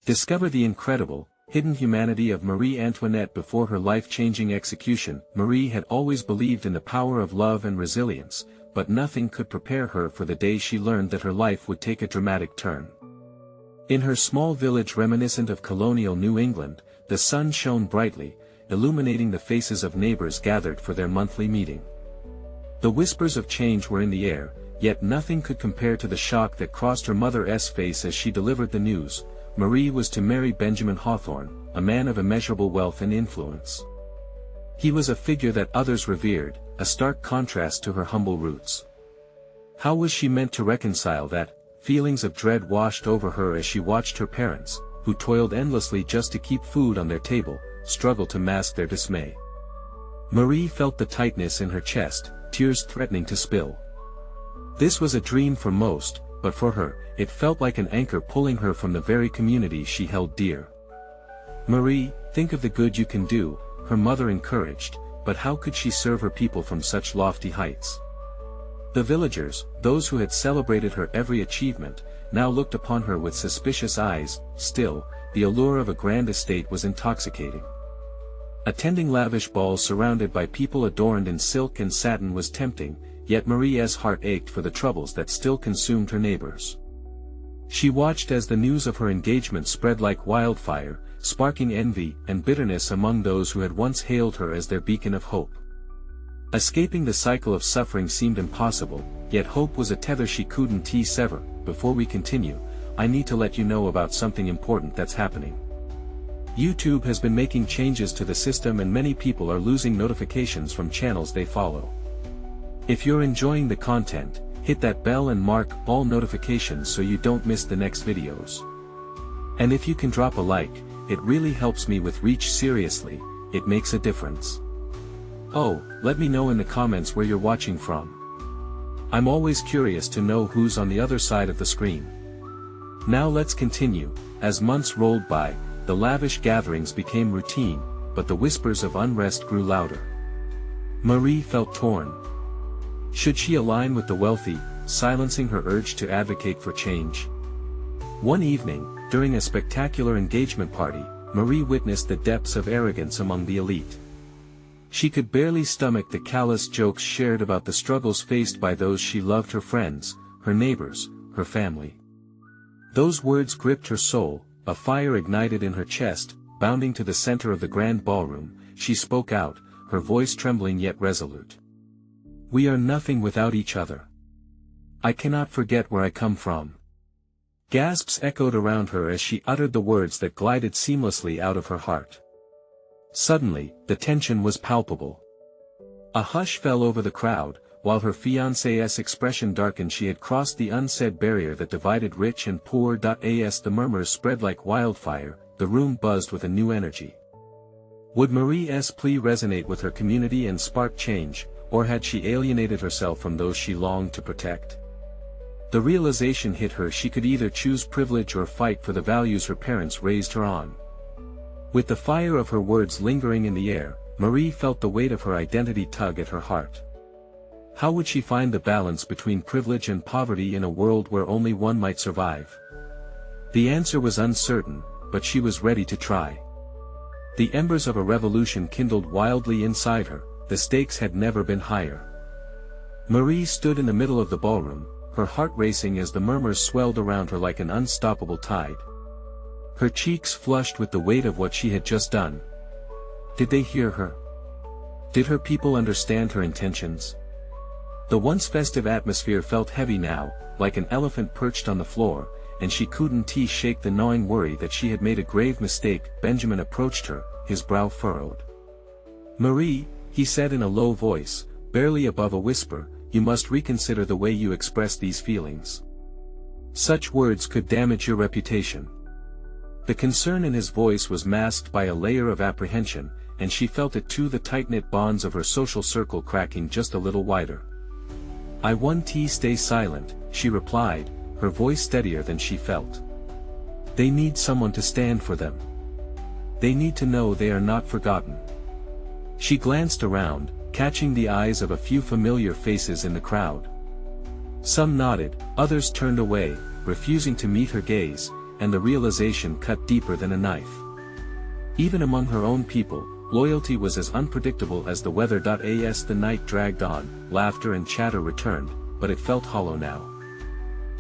Discover the incredible, hidden humanity of Marie Antoinette before her life-changing execution. Marie had always believed in the power of love and resilience, but nothing could prepare her for the day she learned that her life would take a dramatic turn. In her small village reminiscent of colonial New England, the sun shone brightly, illuminating the faces of neighbors gathered for their monthly meeting. The whispers of change were in the air, yet nothing could compare to the shock that crossed her mother's face as she delivered the news. Marie was to marry Benjamin Hawthorne, a man of immeasurable wealth and influence. He was a figure that others revered, a stark contrast to her humble roots. How was she meant to reconcile that? Feelings of dread washed over her as she watched her parents, who toiled endlessly just to keep food on their table, struggle to mask their dismay. Marie felt the tightness in her chest, tears threatening to spill. This was a dream for most, but for her, it felt like an anchor pulling her from the very community she held dear. "Marie, think of the good you can do," her mother encouraged, but how could she serve her people from such lofty heights? The villagers, those who had celebrated her every achievement, now looked upon her with suspicious eyes. Still, the allure of a grand estate was intoxicating. Attending lavish balls surrounded by people adorned in silk and satin was tempting, yet Marie's heart ached for the troubles that still consumed her neighbors. She watched as the news of her engagement spread like wildfire, sparking envy and bitterness among those who had once hailed her as their beacon of hope. Escaping the cycle of suffering seemed impossible, yet hope was a tether she couldn't sever. Before we continue, I need to let you know about something important that's happening. YouTube has been making changes to the system and many people are losing notifications from channels they follow. If you're enjoying the content, hit that bell and mark all notifications so you don't miss the next videos. And if you can drop a like, it really helps me with reach. Seriously, it makes a difference. Oh, let me know in the comments where you're watching from. I'm always curious to know who's on the other side of the screen. Now let's continue. As months rolled by, the lavish gatherings became routine, but the whispers of unrest grew louder. Marie felt torn. Should she align with the wealthy, silencing her urge to advocate for change? One evening, during a spectacular engagement party, Marie witnessed the depths of arrogance among the elite. She could barely stomach the callous jokes shared about the struggles faced by those she loved: her friends, her neighbors, her family. Those words gripped her soul, a fire ignited in her chest. Bounding to the center of the grand ballroom, she spoke out, her voice trembling yet resolute. "We are nothing without each other. I cannot forget where I come from." Gasps echoed around her as she uttered the words that glided seamlessly out of her heart. Suddenly, the tension was palpable. A hush fell over the crowd, while her fiancé's expression darkened. She had crossed the unsaid barrier that divided rich and poor. As the murmurs spread like wildfire, the room buzzed with a new energy. Would Marie's plea resonate with her community and spark change, or had she alienated herself from those she longed to protect? The realization hit her: she could either choose privilege or fight for the values her parents raised her on. With the fire of her words lingering in the air, Marie felt the weight of her identity tug at her heart. How would she find the balance between privilege and poverty in a world where only one might survive? The answer was uncertain, but she was ready to try. The embers of a revolution kindled wildly inside her. The stakes had never been higher. Marie stood in the middle of the ballroom, her heart racing as the murmurs swelled around her like an unstoppable tide. Her cheeks flushed with the weight of what she had just done. Did they hear her? Did her people understand her intentions? The once festive atmosphere felt heavy now, like an elephant perched on the floor, and she couldn't shake the gnawing worry that she had made a grave mistake. Benjamin approached her, his brow furrowed. "Marie," he said in a low voice, barely above a whisper, "you must reconsider the way you express these feelings. Such words could damage your reputation." The concern in his voice was masked by a layer of apprehension, and she felt it too, the tight-knit bonds of her social circle cracking just a little wider. "I want to stay silent," she replied, her voice steadier than she felt. "They need someone to stand for them. They need to know they are not forgotten." She glanced around, catching the eyes of a few familiar faces in the crowd. Some nodded, others turned away, refusing to meet her gaze, and the realization cut deeper than a knife. Even among her own people, loyalty was as unpredictable as the weather. As the night dragged on, laughter and chatter returned, but it felt hollow now.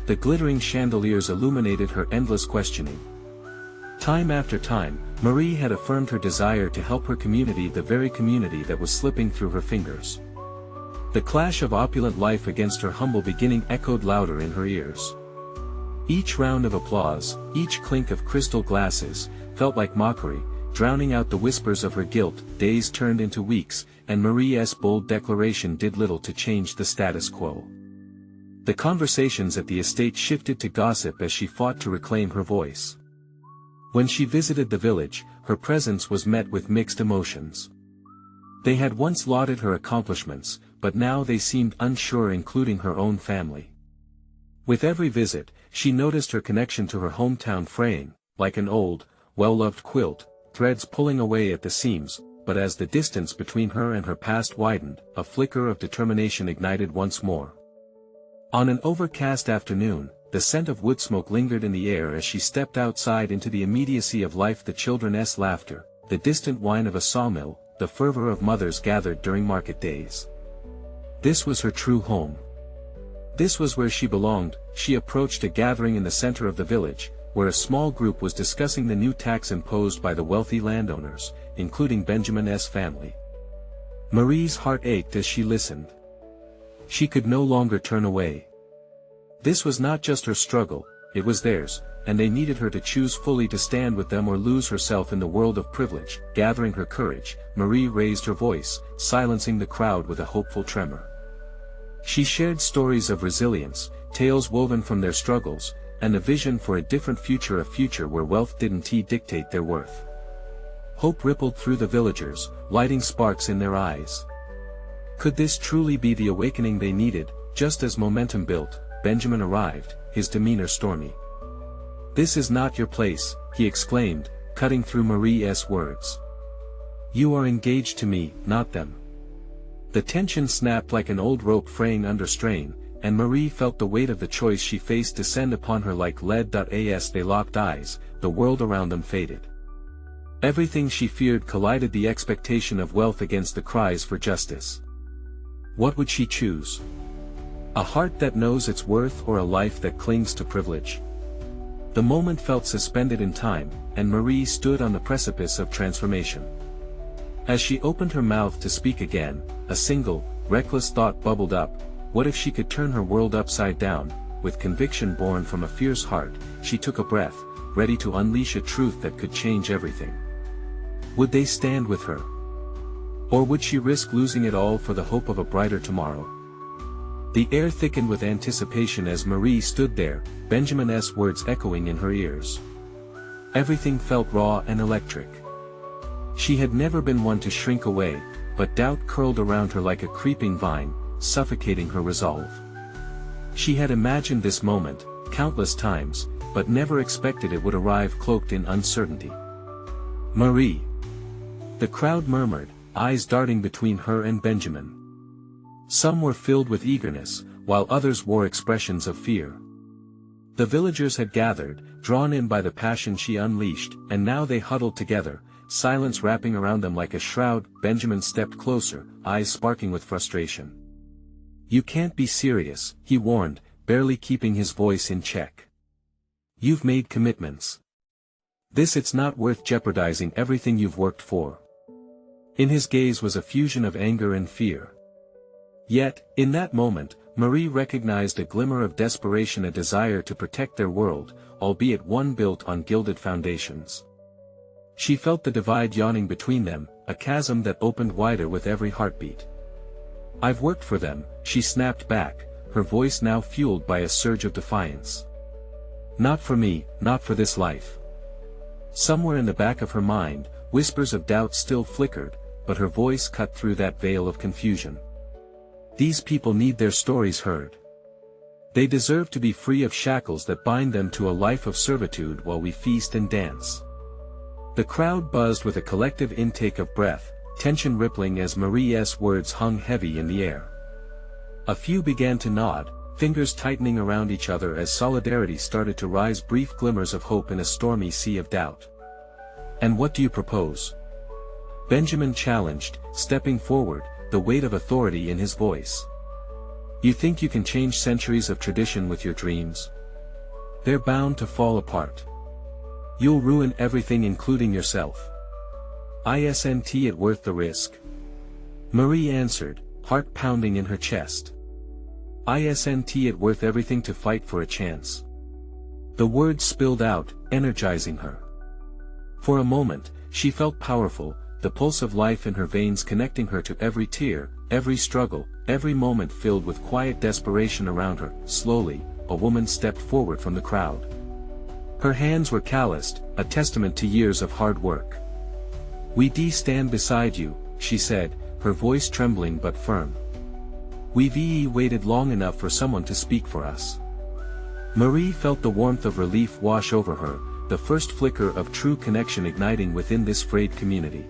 The glittering chandeliers illuminated her endless questioning. Time after time, Marie had affirmed her desire to help her community, the very community that was slipping through her fingers. The clash of opulent life against her humble beginning echoed louder in her ears. Each round of applause, each clink of crystal glasses, felt like mockery, drowning out the whispers of her guilt. Days turned into weeks, and Marie's bold declaration did little to change the status quo. The conversations at the estate shifted to gossip as she fought to reclaim her voice. When she visited the village, her presence was met with mixed emotions. They had once lauded her accomplishments, but now they seemed unsure, including her own family. With every visit, she noticed her connection to her hometown fraying, like an old, well-loved quilt, threads pulling away at the seams. But as the distance between her and her past widened, a flicker of determination ignited once more. On an overcast afternoon, the scent of wood smoke lingered in the air as she stepped outside into the immediacy of life, the children's laughter, the distant whine of a sawmill, the fervor of mothers gathered during market days. This was her true home. This was where she belonged. She approached a gathering in the center of the village, where a small group was discussing the new tax imposed by the wealthy landowners, including Benjamin's family. Marie's heart ached as she listened. She could no longer turn away. This was not just her struggle, it was theirs, and they needed her to choose fully, to stand with them or lose herself in the world of privilege. Gathering her courage, Marie raised her voice, silencing the crowd with a hopeful tremor. She shared stories of resilience, tales woven from their struggles, and a vision for a different future, a future where wealth didn't dictate their worth. Hope rippled through the villagers, lighting sparks in their eyes. Could this truly be the awakening they needed? Just as momentum built, Benjamin arrived, his demeanor stormy. "This is not your place," he exclaimed, cutting through Marie's words. "You are engaged to me, not them." The tension snapped like an old rope fraying under strain, and Marie felt the weight of the choice she faced descend upon her like lead. As they locked eyes, the world around them faded. Everything she feared collided, the expectation of wealth against the cries for justice. What would she choose? A heart that knows its worth, or a life that clings to privilege? The moment felt suspended in time, and Marie stood on the precipice of transformation. As she opened her mouth to speak again, a single, reckless thought bubbled up. What if she could turn her world upside down? With conviction born from a fierce heart, she took a breath, ready to unleash a truth that could change everything. Would they stand with her? Or would she risk losing it all for the hope of a brighter tomorrow? The air thickened with anticipation as Marie stood there, Benjamin's words echoing in her ears. Everything felt raw and electric. She had never been one to shrink away, but doubt curled around her like a creeping vine, suffocating her resolve. She had imagined this moment countless times, but never expected it would arrive cloaked in uncertainty. "Marie!" The crowd murmured, eyes darting between her and Benjamin. Some were filled with eagerness, while others wore expressions of fear. The villagers had gathered, drawn in by the passion she unleashed, and now they huddled together, silence wrapping around them like a shroud. Benjamin stepped closer, eyes sparking with frustration. "You can't be serious," he warned, barely keeping his voice in check. "You've made commitments. It's not worth jeopardizing everything you've worked for." In his gaze was a fusion of anger and fear. Yet, in that moment, Marie recognized a glimmer of desperation, a desire to protect their world, albeit one built on gilded foundations. She felt the divide yawning between them, a chasm that opened wider with every heartbeat. "I've worked for them," she snapped back, her voice now fueled by a surge of defiance. "Not for me, not for this life." Somewhere in the back of her mind, whispers of doubt still flickered, but her voice cut through that veil of confusion. "These people need their stories heard. They deserve to be free of shackles that bind them to a life of servitude while we feast and dance." The crowd buzzed with a collective intake of breath, tension rippling as Marie's words hung heavy in the air. A few began to nod, fingers tightening around each other as solidarity started to rise, brief glimmers of hope in a stormy sea of doubt. "And what do you propose?" Benjamin challenged, stepping forward, the weight of authority in his voice. "You think you can change centuries of tradition with your dreams? They're bound to fall apart. You'll ruin everything, including yourself. Isn't it worth the risk?" Marie answered, heart pounding in her chest. "Isn't it worth everything to fight for a chance?" The words spilled out, energizing her. For a moment, she felt powerful, the pulse of life in her veins connecting her to every tear, every struggle, every moment filled with quiet desperation around her. Slowly, a woman stepped forward from the crowd. Her hands were calloused, a testament to years of hard work. "We stand beside you," she said, her voice trembling but firm. "We've waited long enough for someone to speak for us." Marie felt the warmth of relief wash over her, the first flicker of true connection igniting within this frayed community.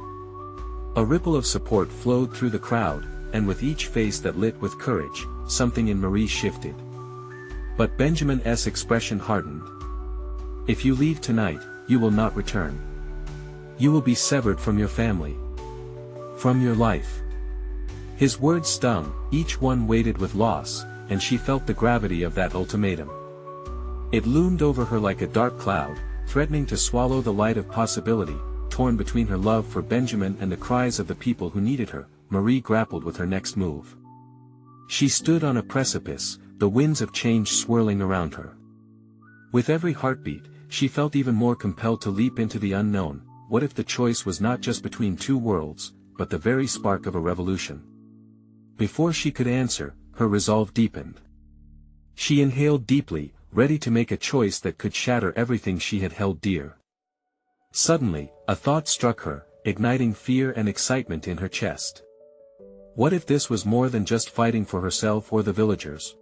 A ripple of support flowed through the crowd, and with each face that lit with courage, something in Marie shifted. But Benjamin's expression hardened. "If you leave tonight, you will not return. You will be severed from your family. From your life." His words stung, each one weighted with loss, and she felt the gravity of that ultimatum. It loomed over her like a dark cloud, threatening to swallow the light of possibility. Torn between her love for Benjamin and the cries of the people who needed her, Marie grappled with her next move. She stood on a precipice, the winds of change swirling around her. With every heartbeat, she felt even more compelled to leap into the unknown. What if the choice was not just between two worlds, but the very spark of a revolution? Before she could answer, her resolve deepened. She inhaled deeply, ready to make a choice that could shatter everything she had held dear. Suddenly, a thought struck her, igniting fear and excitement in her chest. What if this was more than just fighting for herself or the villagers?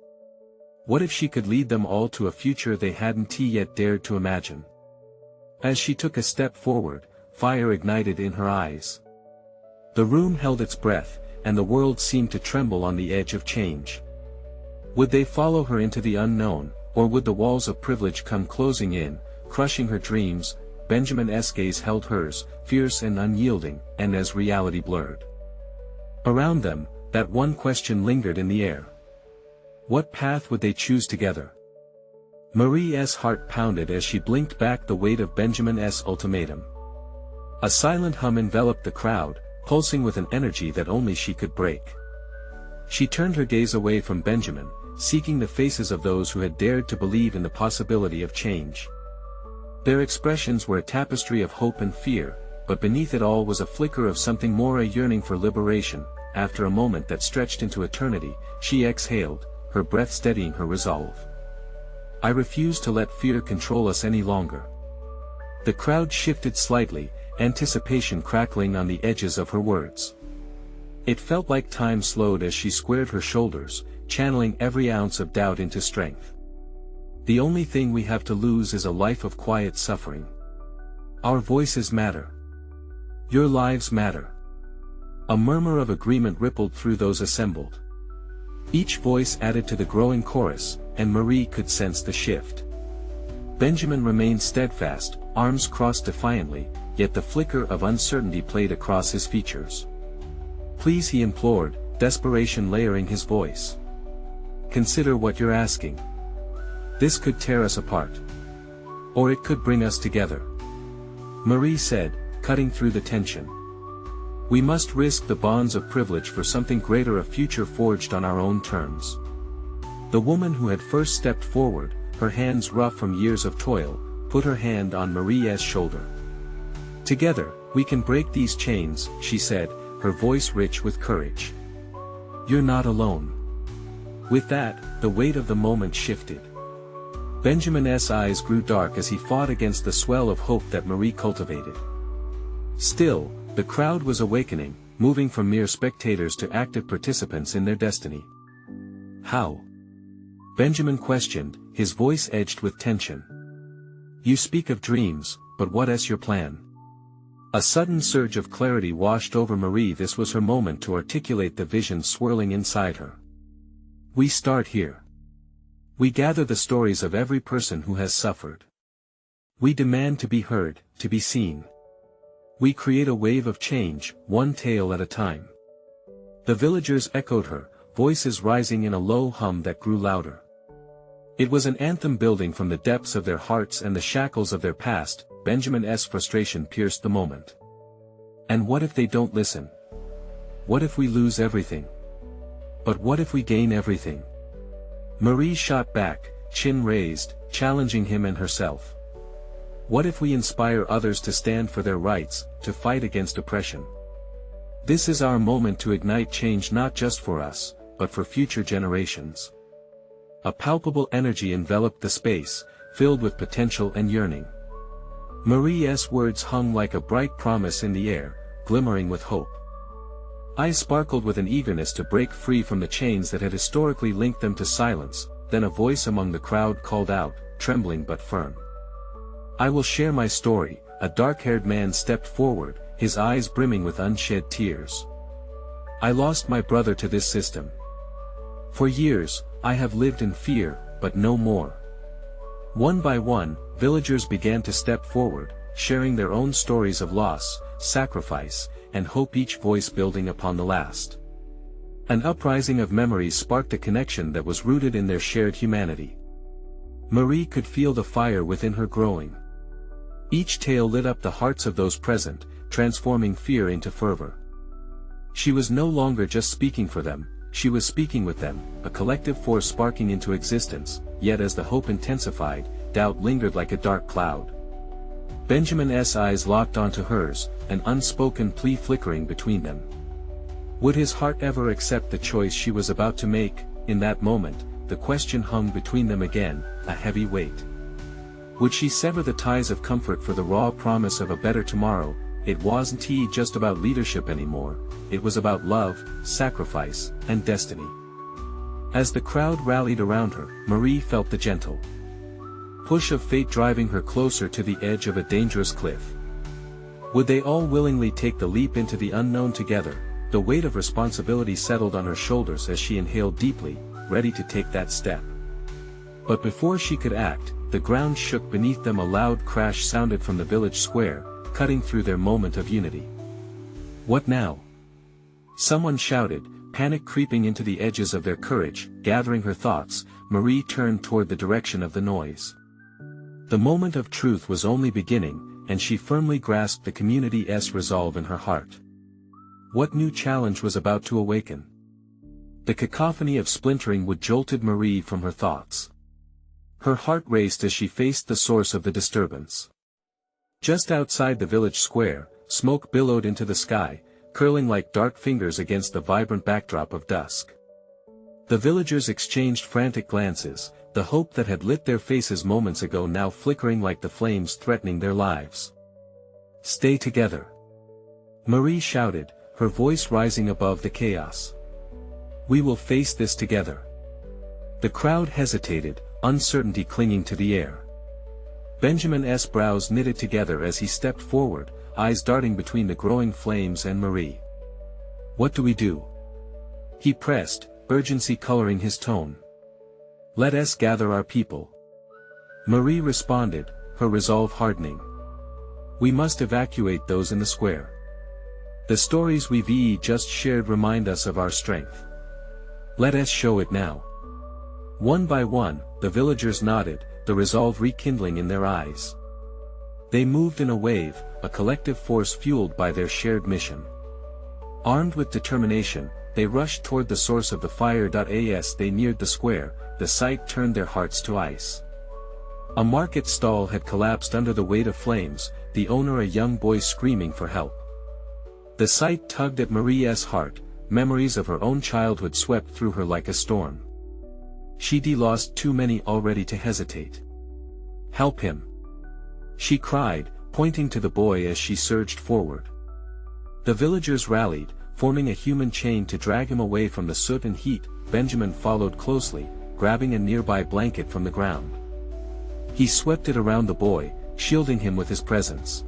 What if she could lead them all to a future they hadn't yet dared to imagine? As she took a step forward, fire ignited in her eyes. The room held its breath, and the world seemed to tremble on the edge of change. Would they follow her into the unknown, or would the walls of privilege come closing in, crushing her dreams? Benjamin's gaze held hers, fierce and unyielding, and as reality blurred around them, that one question lingered in the air. What path would they choose together? Marie's heart pounded as she blinked back the weight of Benjamin's ultimatum. A silent hum enveloped the crowd, pulsing with an energy that only she could break. She turned her gaze away from Benjamin, seeking the faces of those who had dared to believe in the possibility of change. Their expressions were a tapestry of hope and fear, but beneath it all was a flicker of something more, a yearning for liberation. After a moment that stretched into eternity, she exhaled, her breath steadying her resolve. "I refuse to let fear control us any longer." The crowd shifted slightly, anticipation crackling on the edges of her words. It felt like time slowed as she squared her shoulders, channeling every ounce of doubt into strength. "The only thing we have to lose is a life of quiet suffering. Our voices matter. Your lives matter." A murmur of agreement rippled through those assembled. Each voice added to the growing chorus, and Marie could sense the shift. Benjamin remained steadfast, arms crossed defiantly, yet the flicker of uncertainty played across his features. "Please," he implored, desperation layering his voice. "Consider what you're asking. This could tear us apart. Or it could bring us together." Marie said, cutting through the tension. "We must risk the bonds of privilege for something greater, a future forged on our own terms." The woman who had first stepped forward, her hands rough from years of toil, put her hand on Marie's shoulder. "Together, we can break these chains," she said, her voice rich with courage. "You're not alone." With that, the weight of the moment shifted. Benjamin's eyes grew dark as he fought against the swell of hope that Marie cultivated. Still, the crowd was awakening, moving from mere spectators to active participants in their destiny. "How?" Benjamin questioned, his voice edged with tension. "You speak of dreams, but what is your plan?" A sudden surge of clarity washed over Marie. This was her moment to articulate the vision swirling inside her. "We start here. We gather the stories of every person who has suffered. We demand to be heard, to be seen. We create a wave of change, one tale at a time. The villagers echoed her, voices rising in a low hum that grew louder. It was an anthem building from the depths of their hearts and the shackles of their past. Benjamin's frustration pierced the moment. And what if they don't listen? What if we lose everything? But what if we gain everything? Marie shot back, chin raised, challenging him and herself. What if we inspire others to stand for their rights, to fight against oppression? This is our moment to ignite change, not just for us, but for future generations. A palpable energy enveloped the space, filled with potential and yearning. Marie's words hung like a bright promise in the air, glimmering with hope. Eyes sparkled with an eagerness to break free from the chains that had historically linked them to silence. Then a voice among the crowd called out, trembling but firm. "I will share my story." A dark-haired man stepped forward, his eyes brimming with unshed tears. "I lost my brother to this system. For years, I have lived in fear, but no more." One by one, villagers began to step forward, sharing their own stories of loss, sacrifice, and hope, each voice building upon the last. An uprising of memories sparked a connection that was rooted in their shared humanity. Marie could feel the fire within her growing. Each tale lit up the hearts of those present, transforming fear into fervor. She was no longer just speaking for them, she was speaking with them, a collective force sparking into existence. Yet as the hope intensified, doubt lingered like a dark cloud. Benjamin's eyes locked onto hers, an unspoken plea flickering between them. Would his heart ever accept the choice she was about to make? In that moment, the question hung between them again, a heavy weight. Would she sever the ties of comfort for the raw promise of a better tomorrow? It wasn't just about leadership anymore, it was about love, sacrifice, and destiny. As the crowd rallied around her, Marie felt the gentle push of fate driving her closer to the edge of a dangerous cliff. Would they all willingly take the leap into the unknown together? The weight of responsibility settled on her shoulders as she inhaled deeply, ready to take that step. But before she could act, the ground shook beneath them. A loud crash sounded from the village square, cutting through their moment of unity. "What now?" someone shouted, panic creeping into the edges of their courage. Gathering her thoughts, Marie turned toward the direction of the noise. The moment of truth was only beginning, and she firmly grasped the community's resolve in her heart. What new challenge was about to awaken? The cacophony of splintering wood jolted Marie from her thoughts. Her heart raced as she faced the source of the disturbance. Just outside the village square, smoke billowed into the sky, curling like dark fingers against the vibrant backdrop of dusk. The villagers exchanged frantic glances, the hope that had lit their faces moments ago now flickering like the flames threatening their lives. "Stay together!" Marie shouted, her voice rising above the chaos. "We will face this together." The crowd hesitated, uncertainty clinging to the air. Benjamin's brows knitted together as he stepped forward, eyes darting between the growing flames and Marie. "What do we do?" he pressed, urgency coloring his tone. "Let us gather our people." Marie responded, her resolve hardening. "We must evacuate those in the square. The stories we've just shared remind us of our strength. Let us show it now." One by one, the villagers nodded, the resolve rekindling in their eyes. They moved in a wave, a collective force fueled by their shared mission. Armed with determination, they rushed toward the source of the fire. As they neared the square, the sight turned their hearts to ice. A market stall had collapsed under the weight of flames, the owner a young boy screaming for help. The sight tugged at Marie's heart, memories of her own childhood swept through her like a storm. She'd lost too many already to hesitate. "Help him!" she cried, pointing to the boy as she surged forward. The villagers rallied, forming a human chain to drag him away from the soot and heat. Benjamin followed closely, grabbing a nearby blanket from the ground. He swept it around the boy, shielding him with his presence.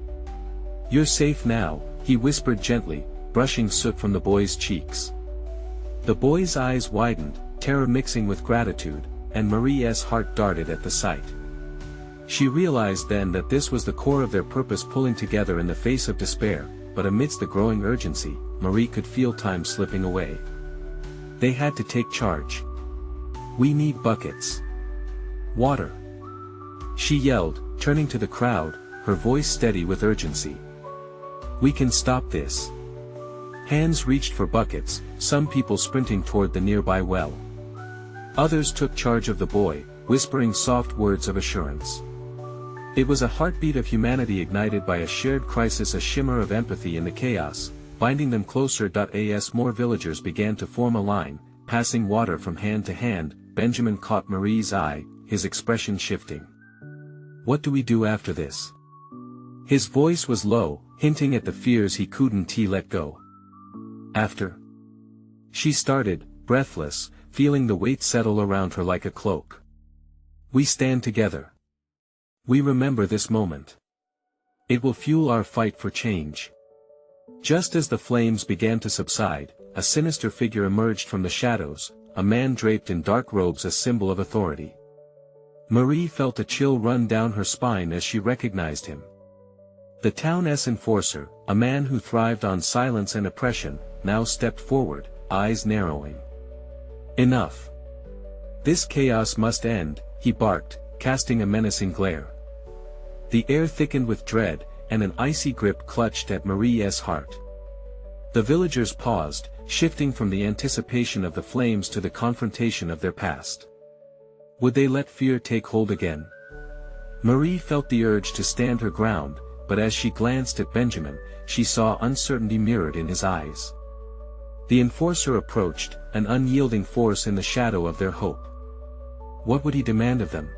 "You're safe now," he whispered gently, brushing soot from the boy's cheeks. The boy's eyes widened, terror mixing with gratitude, and Marie's heart darted at the sight. She realized then that this was the core of their purpose pulling together in the face of despair, but amidst the growing urgency, Marie could feel time slipping away. They had to take charge. "We need buckets. Water," she yelled, turning to the crowd, her voice steady with urgency. "We can stop this." Hands reached for buckets, some people sprinting toward the nearby well. Others took charge of the boy, whispering soft words of assurance. It was a heartbeat of humanity ignited by a shared crisis, a shimmer of empathy in the chaos, binding them closer. As more villagers began to form a line, passing water from hand to hand, Benjamin caught Marie's eye, his expression shifting. "What do we do after this?" His voice was low, hinting at the fears he couldn't let go. "After?" She started, breathless, feeling the weight settle around her like a cloak. "We stand together. We remember this moment. It will fuel our fight for change." Just as the flames began to subside, a sinister figure emerged from the shadows, a man draped in dark robes, a symbol of authority. Marie felt a chill run down her spine as she recognized him. The town's enforcer, a man who thrived on silence and oppression, now stepped forward, eyes narrowing. "Enough. This chaos must end," he barked, casting a menacing glare. The air thickened with dread, and an icy grip clutched at Marie's heart. The villagers paused, shifting from the anticipation of the flames to the confrontation of their past. Would they let fear take hold again? Marie felt the urge to stand her ground, but as she glanced at Benjamin, she saw uncertainty mirrored in his eyes. The enforcer approached, an unyielding force in the shadow of their hope. What would he demand of them?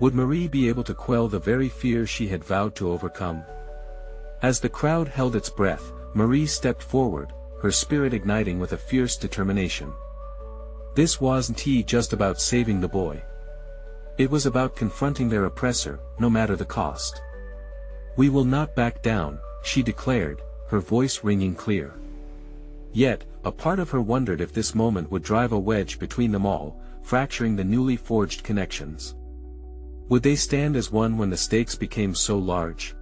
Would Marie be able to quell the very fear she had vowed to overcome? As the crowd held its breath, Marie stepped forward, her spirit igniting with a fierce determination. This wasn't just about saving the boy. It was about confronting their oppressor, no matter the cost. "We will not back down," she declared, her voice ringing clear. Yet, a part of her wondered if this moment would drive a wedge between them all, fracturing the newly forged connections. Would they stand as one when the stakes became so large?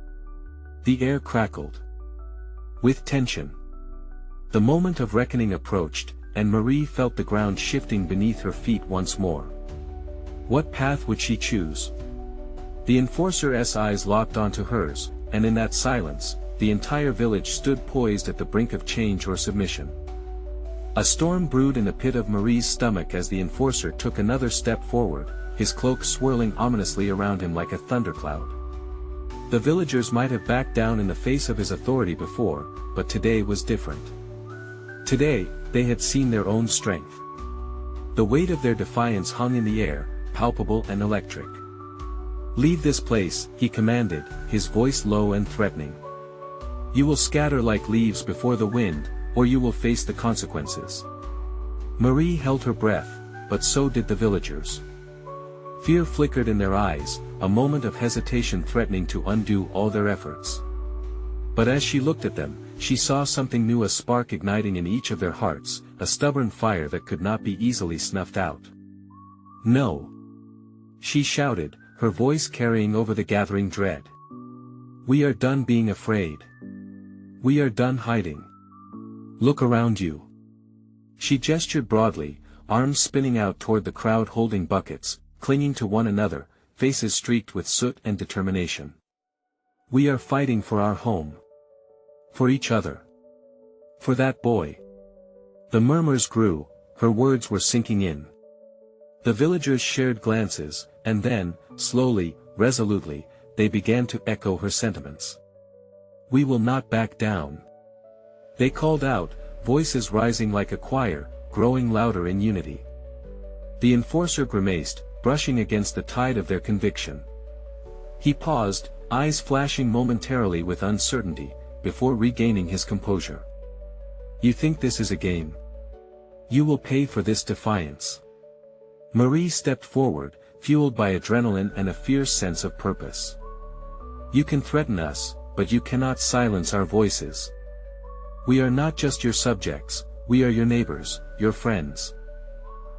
The air crackled with tension. The moment of reckoning approached, and Marie felt the ground shifting beneath her feet once more. What path would she choose? The enforcer's eyes locked onto hers, and in that silence, the entire village stood poised at the brink of change or submission. A storm brewed in the pit of Marie's stomach as the enforcer took another step forward, his cloak swirling ominously around him like a thundercloud. The villagers might have backed down in the face of his authority before, but today was different. Today, they had seen their own strength. The weight of their defiance hung in the air, palpable and electric. "Leave this place," he commanded, his voice low and threatening. "You will scatter like leaves before the wind, or you will face the consequences." Marie held her breath, but so did the villagers. Fear flickered in their eyes, a moment of hesitation threatening to undo all their efforts. But as she looked at them, she saw something new, a spark igniting in each of their hearts, a stubborn fire that could not be easily snuffed out. "No!" she shouted, her voice carrying over the gathering dread. "We are done being afraid. We are done hiding. Look around you." She gestured broadly, arms spinning out toward the crowd holding buckets, clinging to one another, faces streaked with soot and determination. "We are fighting for our home. For each other. For that boy." The murmurs grew, her words were sinking in. The villagers shared glances, and then, slowly, resolutely, they began to echo her sentiments. "We will not back down." They called out, voices rising like a choir, growing louder in unity. The enforcer grimaced, brushing against the tide of their conviction. He paused, eyes flashing momentarily with uncertainty, before regaining his composure. "You think this is a game? You will pay for this defiance." Marie stepped forward, fueled by adrenaline and a fierce sense of purpose. "You can threaten us, but you cannot silence our voices. We are not just your subjects, we are your neighbors, your friends.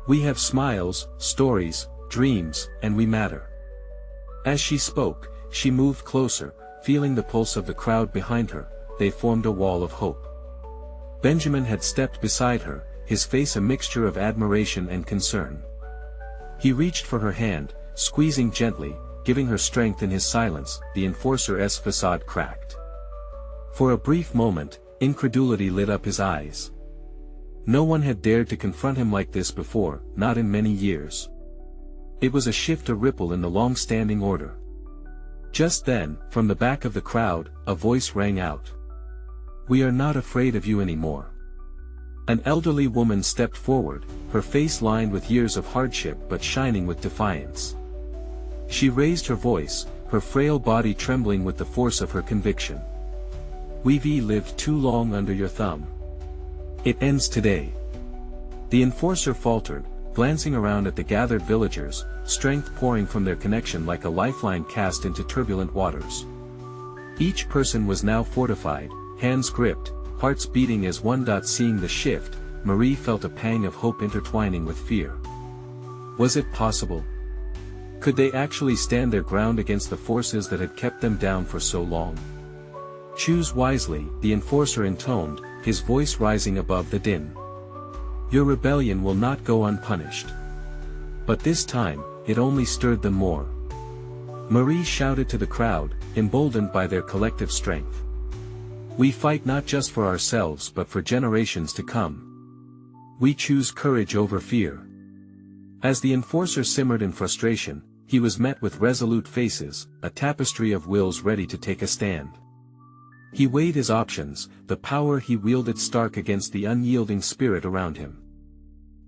We have smiles, stories, dreams, and we matter. As she spoke, she moved closer, feeling the pulse of the crowd behind her. They formed a wall of hope. Benjamin had stepped beside her, his face a mixture of admiration and concern. He reached for her hand, squeezing gently, giving her strength in his silence. The enforcer's facade cracked. For a brief moment, incredulity lit up his eyes. No one had dared to confront him like this before, not in many years. It was a shift, a ripple in the long-standing order. Just then, from the back of the crowd, a voice rang out. "We are not afraid of you anymore." An elderly woman stepped forward, her face lined with years of hardship but shining with defiance. She raised her voice, her frail body trembling with the force of her conviction. "We've lived too long under your thumb. It ends today." The enforcer faltered, glancing around at the gathered villagers, strength pouring from their connection like a lifeline cast into turbulent waters. Each person was now fortified, hands gripped, hearts beating as one. Seeing the shift, Marie felt a pang of hope intertwining with fear. Was it possible? Could they actually stand their ground against the forces that had kept them down for so long? "Choose wisely," the enforcer intoned, his voice rising above the din. "Your rebellion will not go unpunished." But this time, it only stirred them more. Marie shouted to the crowd, emboldened by their collective strength. "We fight not just for ourselves but for generations to come. We choose courage over fear." As the enforcer simmered in frustration, he was met with resolute faces, a tapestry of wills ready to take a stand. He weighed his options, the power he wielded stark against the unyielding spirit around him.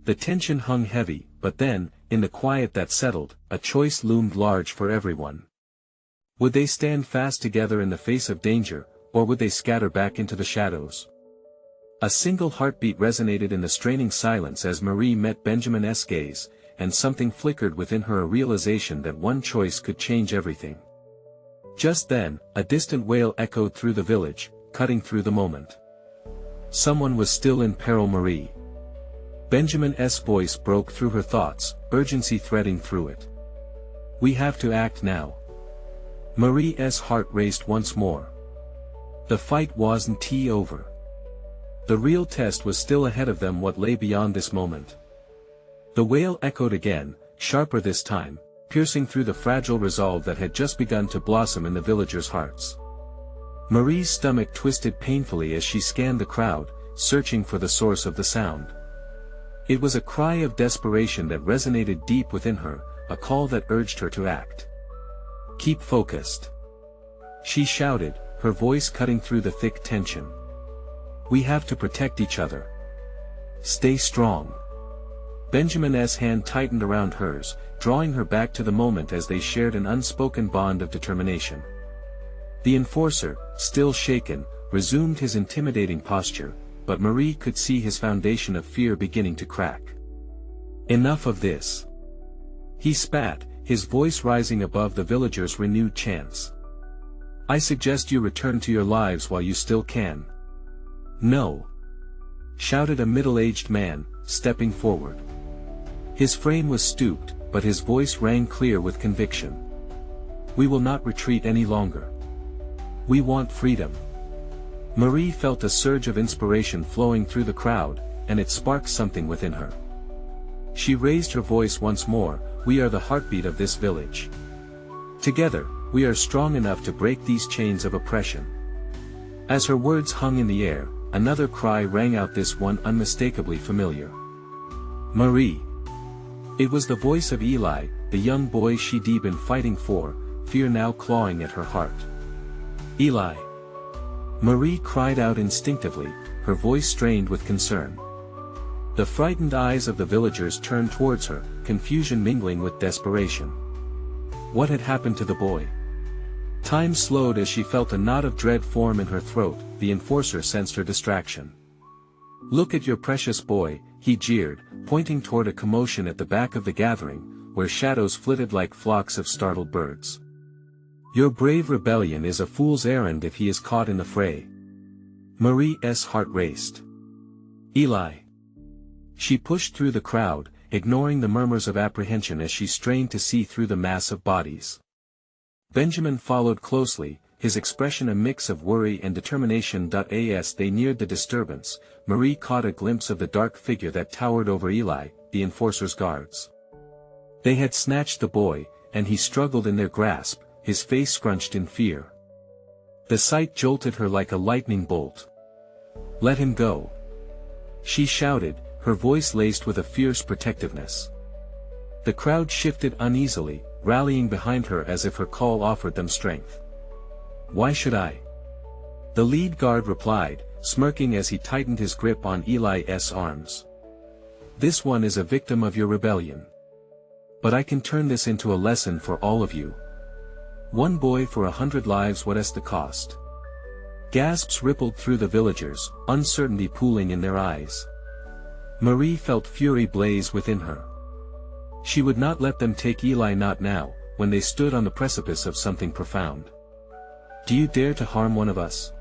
The tension hung heavy, but then, in the quiet that settled, a choice loomed large for everyone. Would they stand fast together in the face of danger, or would they scatter back into the shadows? A single heartbeat resonated in the straining silence as Marie met Benjamin's gaze, and something flickered within her, a realization that one choice could change everything. Just then, a distant wail echoed through the village, cutting through the moment. Someone was still in peril. Marie. Benjamin's voice broke through her thoughts, urgency threading through it. "We have to act now." Marie's heart raced once more. The fight wasn't over. The real test was still ahead of them. What lay beyond this moment? The wail echoed again, sharper this time, piercing through the fragile resolve that had just begun to blossom in the villagers' hearts. Marie's stomach twisted painfully as she scanned the crowd, searching for the source of the sound. It was a cry of desperation that resonated deep within her, a call that urged her to act. "Keep focused," she shouted, her voice cutting through the thick tension. "We have to protect each other. Stay strong." Benjamin's hand tightened around hers, drawing her back to the moment as they shared an unspoken bond of determination. The enforcer, still shaken, resumed his intimidating posture, but Marie could see his foundation of fear beginning to crack. "Enough of this," he spat, his voice rising above the villagers' renewed chants. "I suggest you return to your lives while you still can." "No!" shouted a middle-aged man, stepping forward. His frame was stooped, but his voice rang clear with conviction. "We will not retreat any longer. We want freedom." Marie felt a surge of inspiration flowing through the crowd, and it sparked something within her. She raised her voice once more, "We are the heartbeat of this village. Together, we are strong enough to break these chains of oppression." As her words hung in the air, another cry rang out, this one unmistakably familiar. "Marie!" It was the voice of Eli, the young boy she'd been fighting for, fear now clawing at her heart. "Eli!" Marie cried out instinctively, her voice strained with concern. The frightened eyes of the villagers turned towards her, confusion mingling with desperation. What had happened to the boy? Time slowed as she felt a knot of dread form in her throat. The enforcer sensed her distraction. "Look at your precious boy," he jeered, pointing toward a commotion at the back of the gathering, where shadows flitted like flocks of startled birds. "Your brave rebellion is a fool's errand if he is caught in the fray." Marie's heart raced. "Eli!" She pushed through the crowd, ignoring the murmurs of apprehension as she strained to see through the mass of bodies. Benjamin followed closely, his expression a mix of worry and determination. As they neared the disturbance, Marie caught a glimpse of the dark figure that towered over Eli, the enforcer's guards. They had snatched the boy, and he struggled in their grasp, his face scrunched in fear. The sight jolted her like a lightning bolt. "Let him go!" she shouted, her voice laced with a fierce protectiveness. The crowd shifted uneasily, rallying behind her as if her call offered them strength. "Why should I?" the lead guard replied, smirking as he tightened his grip on Eli's arms. "This one is a victim of your rebellion. But I can turn this into a lesson for all of you. One boy for 100 lives, what's the cost?" Gasps rippled through the villagers, uncertainty pooling in their eyes. Marie felt fury blaze within her. She would not let them take Eli, not now, when they stood on the precipice of something profound. "Do you dare to harm one of us?"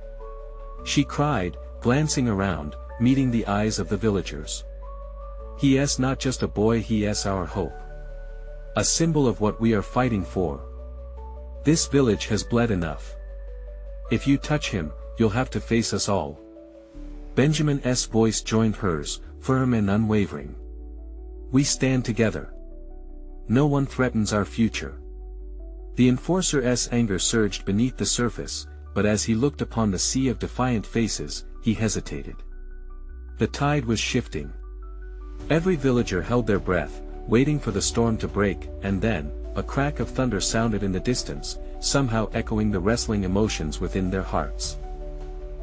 she cried, glancing around, meeting the eyes of the villagers. "He is not just a boy, he is our hope. A symbol of what we are fighting for. This village has bled enough. If you touch him, you'll have to face us all." Benjamin's voice joined hers, firm and unwavering. "We stand together. No one threatens our future." The enforcer's anger surged beneath the surface, but as he looked upon the sea of defiant faces, he hesitated. The tide was shifting. Every villager held their breath, waiting for the storm to break, and then, a crack of thunder sounded in the distance, somehow echoing the wrestling emotions within their hearts.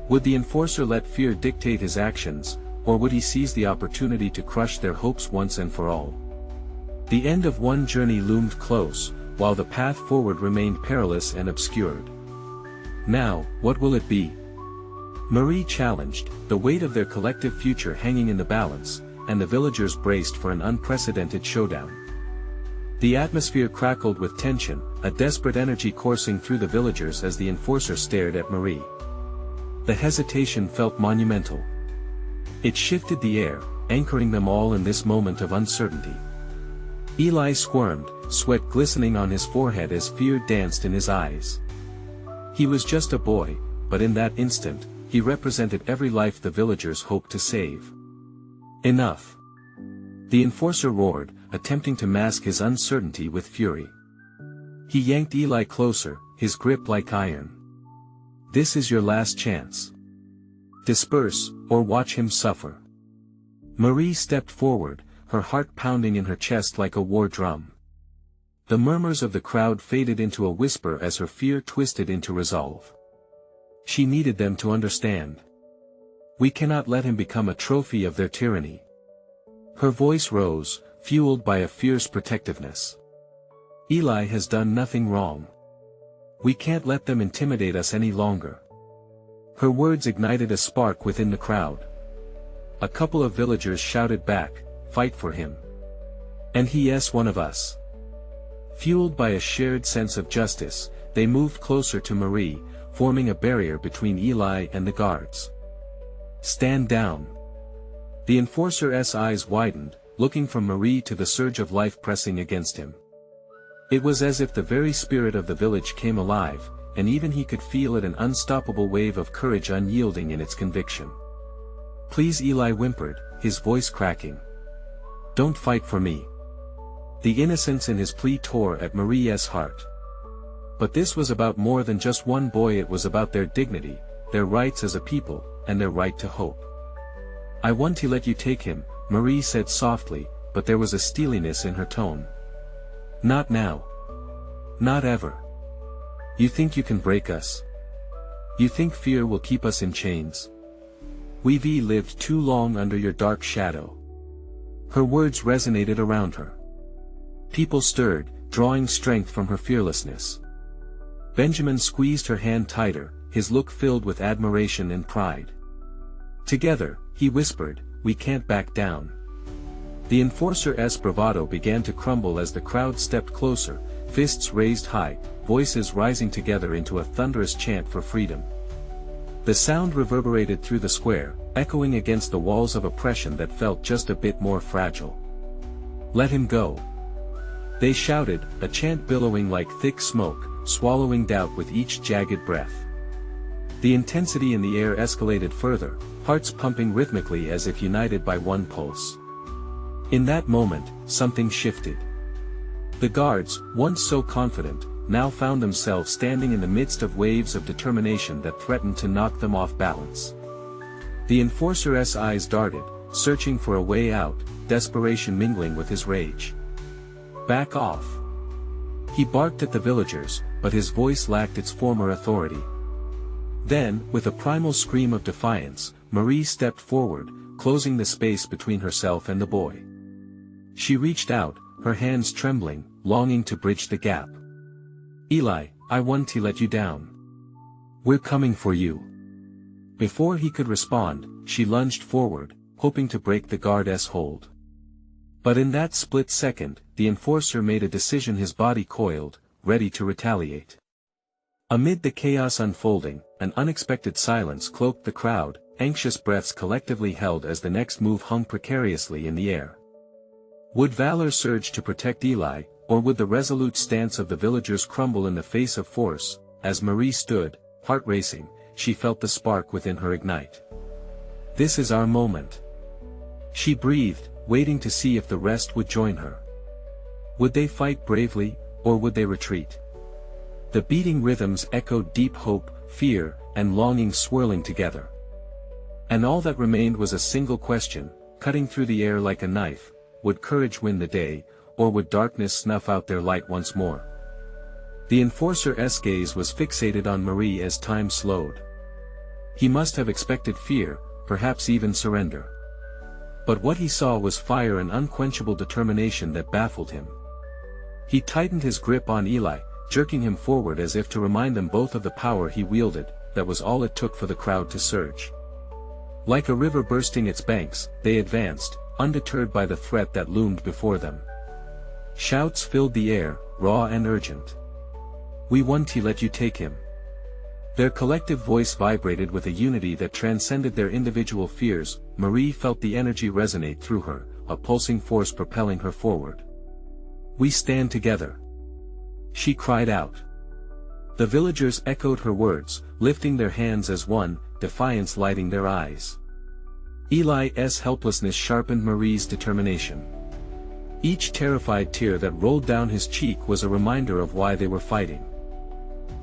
Would the enforcer let fear dictate his actions, or would he seize the opportunity to crush their hopes once and for all? The end of one journey loomed close, while the path forward remained perilous and obscured. Now, what will it be? Marie challenged, the weight of their collective future hanging in the balance, and the villagers braced for an unprecedented showdown. The atmosphere crackled with tension, a desperate energy coursing through the villagers as the enforcer stared at Marie. The hesitation felt monumental. It shifted the air, anchoring them all in this moment of uncertainty. Eli squirmed, sweat glistening on his forehead as fear danced in his eyes. He was just a boy, but in that instant, he represented every life the villagers hoped to save. "Enough!" the enforcer roared, attempting to mask his uncertainty with fury. He yanked Eli closer, his grip like iron. "This is your last chance. Disperse, or watch him suffer." Marie stepped forward, her heart pounding in her chest like a war drum. The murmurs of the crowd faded into a whisper as her fear twisted into resolve. She needed them to understand. "We cannot let him become a trophy of their tyranny." Her voice rose, fueled by a fierce protectiveness. "Eli has done nothing wrong. We can't let them intimidate us any longer." Her words ignited a spark within the crowd. A couple of villagers shouted back, "Fight for him. And he is one of us." Fueled by a shared sense of justice, they moved closer to Marie, forming a barrier between Eli and the guards. "Stand down." The enforcer's eyes widened, looking from Marie to the surge of life pressing against him. It was as if the very spirit of the village came alive, and even he could feel it, an unstoppable wave of courage unyielding in its conviction. "Please," Eli whimpered, his voice cracking. "Don't fight for me." The innocence in his plea tore at Marie's heart. But this was about more than just one boy, it was about their dignity, their rights as a people, and their right to hope. "I want to let you take him," Marie said softly, but there was a steeliness in her tone. "Not now. Not ever. You think you can break us? You think fear will keep us in chains? We've lived too long under your dark shadow." Her words resonated around her. People stirred, drawing strength from her fearlessness. Benjamin squeezed her hand tighter, his look filled with admiration and pride. "Together," he whispered, "we can't back down." The enforcer's bravado began to crumble as the crowd stepped closer, fists raised high, voices rising together into a thunderous chant for freedom. The sound reverberated through the square, echoing against the walls of oppression that felt just a bit more fragile. Let him go. They shouted, a chant billowing like thick smoke, swallowing doubt with each jagged breath. The intensity in the air escalated further, hearts pumping rhythmically as if united by one pulse. In that moment, something shifted. The guards, once so confident, now found themselves standing in the midst of waves of determination that threatened to knock them off balance. The enforcer's eyes darted, searching for a way out, desperation mingling with his rage. Back off! He barked at the villagers, but his voice lacked its former authority. Then, with a primal scream of defiance, Marie stepped forward, closing the space between herself and the boy. She reached out, her hands trembling, longing to bridge the gap. Eli, I want to let you down. We're coming for you. Before he could respond, she lunged forward, hoping to break the guard's hold. But in that split second, the enforcer made a decision. His body coiled, ready to retaliate. Amid the chaos unfolding, an unexpected silence cloaked the crowd, anxious breaths collectively held as the next move hung precariously in the air. Would valor surge to protect Eli, or would the resolute stance of the villagers crumble in the face of force? As Marie stood, heart racing, she felt the spark within her ignite. This is our moment. She breathed, waiting to see if the rest would join her. Would they fight bravely, or would they retreat? The beating rhythms echoed deep hope, fear, and longing swirling together. And all that remained was a single question, cutting through the air like a knife: would courage win the day, or would darkness snuff out their light once more? The enforcer's gaze was fixated on Marie as time slowed. He must have expected fear, perhaps even surrender. But what he saw was fire and unquenchable determination that baffled him. He tightened his grip on Eli, jerking him forward as if to remind them both of the power he wielded. That was all it took for the crowd to surge. Like a river bursting its banks, they advanced, undeterred by the threat that loomed before them. Shouts filled the air, raw and urgent. We want to let you take him. Their collective voice vibrated with a unity that transcended their individual fears. Marie felt the energy resonate through her, a pulsing force propelling her forward. We stand together. She cried out. The villagers echoed her words, lifting their hands as one, defiance lighting their eyes. Eli's helplessness sharpened Marie's determination. Each terrified tear that rolled down his cheek was a reminder of why they were fighting.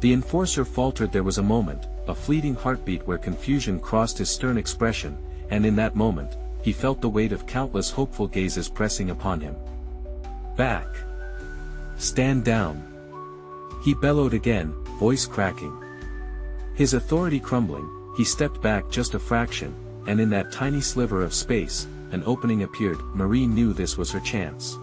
The enforcer faltered. There was a moment, a fleeting heartbeat where confusion crossed his stern expression, and in that moment, he felt the weight of countless hopeful gazes pressing upon him. Back! Stand down! He bellowed again, voice cracking. His authority crumbling, he stepped back just a fraction, and in that tiny sliver of space, an opening appeared. Marie knew this was her chance.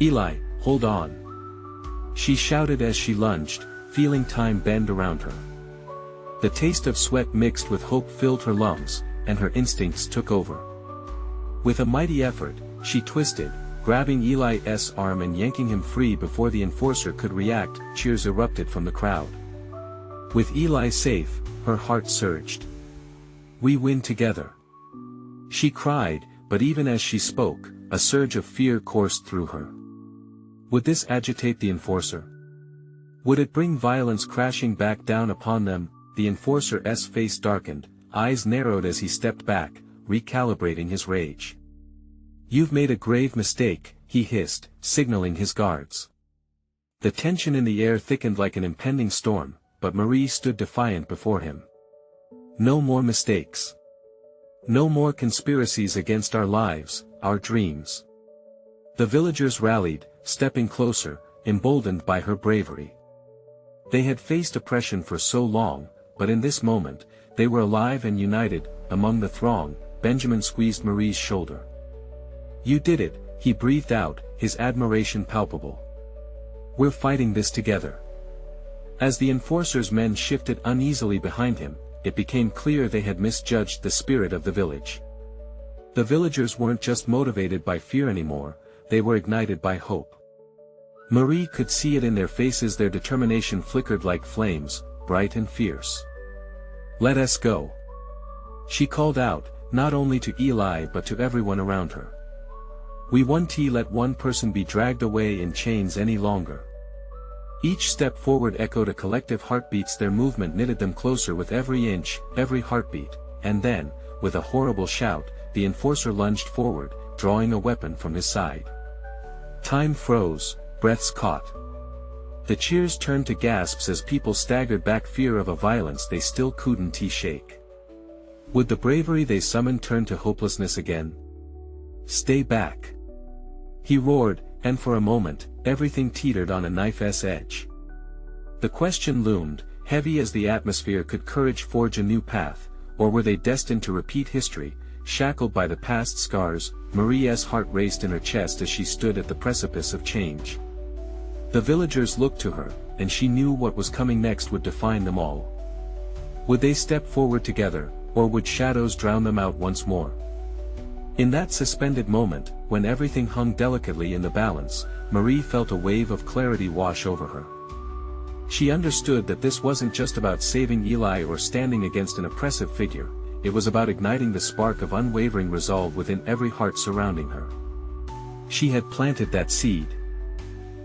Eli, hold on! She shouted as she lunged, feeling time bend around her. The taste of sweat mixed with hope filled her lungs, and her instincts took over. With a mighty effort, she twisted, grabbing Eli's arm and yanking him free before the enforcer could react. Cheers erupted from the crowd. With Eli safe, her heart surged. We win together! She cried, but even as she spoke, a surge of fear coursed through her. Would this agitate the enforcer? Would it bring violence crashing back down upon them? The enforcer's face darkened, eyes narrowed as he stepped back, recalibrating his rage. You've made a grave mistake, he hissed, signaling his guards. The tension in the air thickened like an impending storm, but Marie stood defiant before him. No more mistakes. No more conspiracies against our lives, our dreams. The villagers rallied, stepping closer, emboldened by her bravery. They had faced oppression for so long, but in this moment, they were alive and united. Among the throng, Benjamin squeezed Marie's shoulder. You did it, he breathed out, his admiration palpable. We're fighting this together. As the enforcer's men shifted uneasily behind him, it became clear they had misjudged the spirit of the village. The villagers weren't just motivated by fear anymore, they were ignited by hope. Marie could see it in their faces. Their determination flickered like flames, bright and fierce. Let us go! She called out, not only to Eli but to everyone around her. We won't let one person be dragged away in chains any longer. Each step forward echoed a collective heartbeats. Their movement knitted them closer with every inch, every heartbeat, and then, with a horrible shout, the enforcer lunged forward, drawing a weapon from his side. Time froze, breaths caught. The cheers turned to gasps as people staggered back, fear of a violence they still couldn't shake. Would the bravery they summoned turn to hopelessness again? Stay back! He roared, and for a moment, everything teetered on a knife's edge. The question loomed, heavy as the atmosphere: could courage forge a new path, or were they destined to repeat history, shackled by the past scars? Marie's heart raced in her chest as she stood at the precipice of change. The villagers looked to her, and she knew what was coming next would define them all. Would they step forward together, or would shadows drown them out once more? In that suspended moment, when everything hung delicately in the balance, Marie felt a wave of clarity wash over her. She understood that this wasn't just about saving Eli or standing against an oppressive figure, it was about igniting the spark of unwavering resolve within every heart surrounding her. She had planted that seed.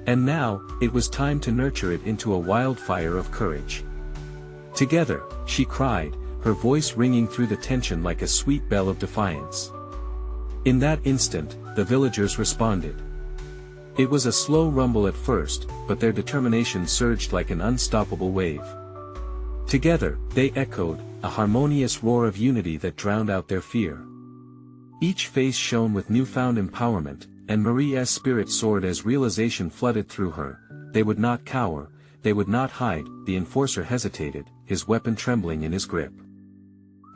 And now, it was time to nurture it into a wildfire of courage. Together, she cried, her voice ringing through the tension like a sweet bell of defiance. In that instant, the villagers responded. It was a slow rumble at first, but their determination surged like an unstoppable wave. Together, they echoed, a harmonious roar of unity that drowned out their fear. Each face shone with newfound empowerment, and Marie's spirit soared as realization flooded through her. They would not cower, they would not hide. The enforcer hesitated, his weapon trembling in his grip.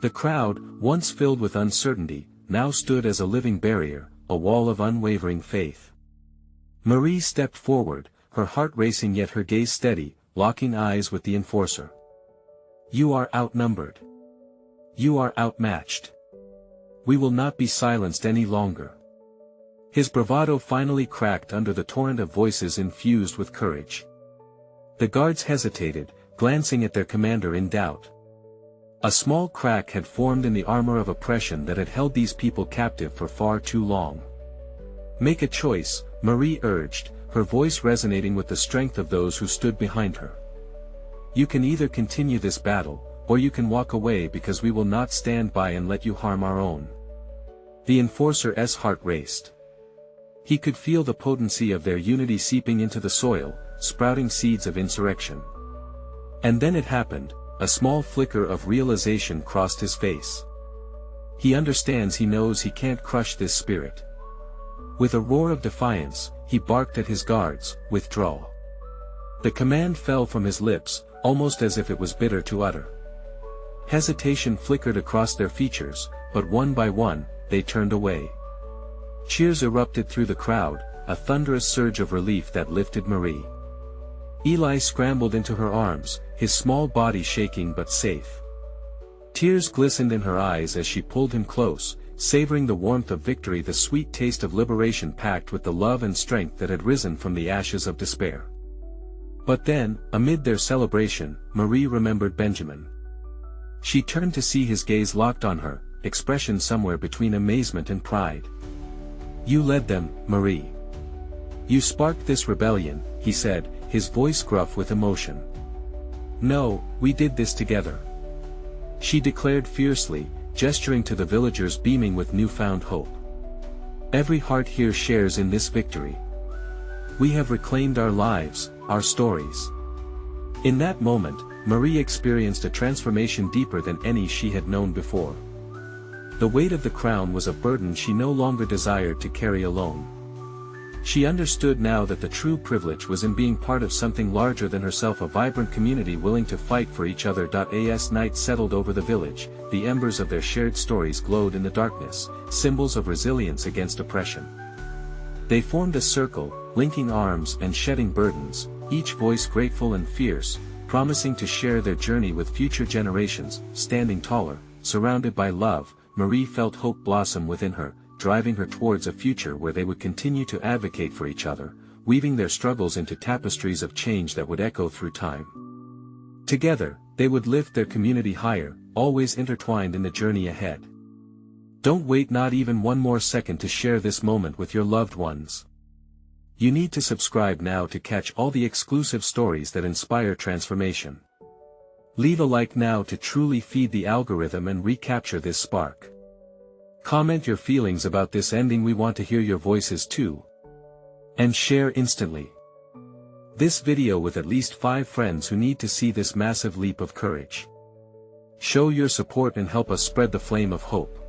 The crowd, once filled with uncertainty, now stood as a living barrier, a wall of unwavering faith. Marie stepped forward, her heart racing yet her gaze steady, locking eyes with the enforcer. You are outnumbered. You are outmatched. We will not be silenced any longer. His bravado finally cracked under the torrent of voices infused with courage. The guards hesitated, glancing at their commander in doubt. A small crack had formed in the armor of oppression that had held these people captive for far too long. Make a choice, Marie urged, her voice resonating with the strength of those who stood behind her. You can either continue this battle, or you can walk away, because we will not stand by and let you harm our own. The enforcer's heart raced. He could feel the potency of their unity seeping into the soil, sprouting seeds of insurrection. And then it happened, a small flicker of realization crossed his face. He understands, he knows he can't crush this spirit. With a roar of defiance, he barked at his guards, withdraw. The command fell from his lips, almost as if it was bitter to utter. Hesitation flickered across their features, but one by one, they turned away. Cheers erupted through the crowd, a thunderous surge of relief that lifted Marie. Eli scrambled into her arms, his small body shaking but safe. Tears glistened in her eyes as she pulled him close, savoring the warmth of victory, the sweet taste of liberation packed with the love and strength that had risen from the ashes of despair. But then, amid their celebration, Marie remembered Benjamin. She turned to see his gaze locked on her, expression somewhere between amazement and pride. You led them, Marie. You sparked this rebellion, he said, his voice gruff with emotion. No, we did this together. She declared fiercely, gesturing to the villagers beaming with newfound hope. Every heart here shares in this victory. We have reclaimed our lives, our stories. In that moment, Marie experienced a transformation deeper than any she had known before. The weight of the crown was a burden she no longer desired to carry alone. She understood now that the true privilege was in being part of something larger than herself, a vibrant community willing to fight for each other. As night settled over the village, the embers of their shared stories glowed in the darkness, symbols of resilience against oppression. They formed a circle, linking arms and shedding burdens, each voice grateful and fierce, promising to share their journey with future generations. Standing taller, surrounded by love, Marie felt hope blossom within her, driving her towards a future where they would continue to advocate for each other, weaving their struggles into tapestries of change that would echo through time. Together, they would lift their community higher, always intertwined in the journey ahead. Don't wait not even one more second to share this moment with your loved ones. You need to subscribe now to catch all the exclusive stories that inspire transformation. Leave a like now to truly feed the algorithm and recapture this spark. Comment your feelings about this ending, we want to hear your voices too. And share instantly this video with at least 5 friends who need to see this massive leap of courage. Show your support and help us spread the flame of hope.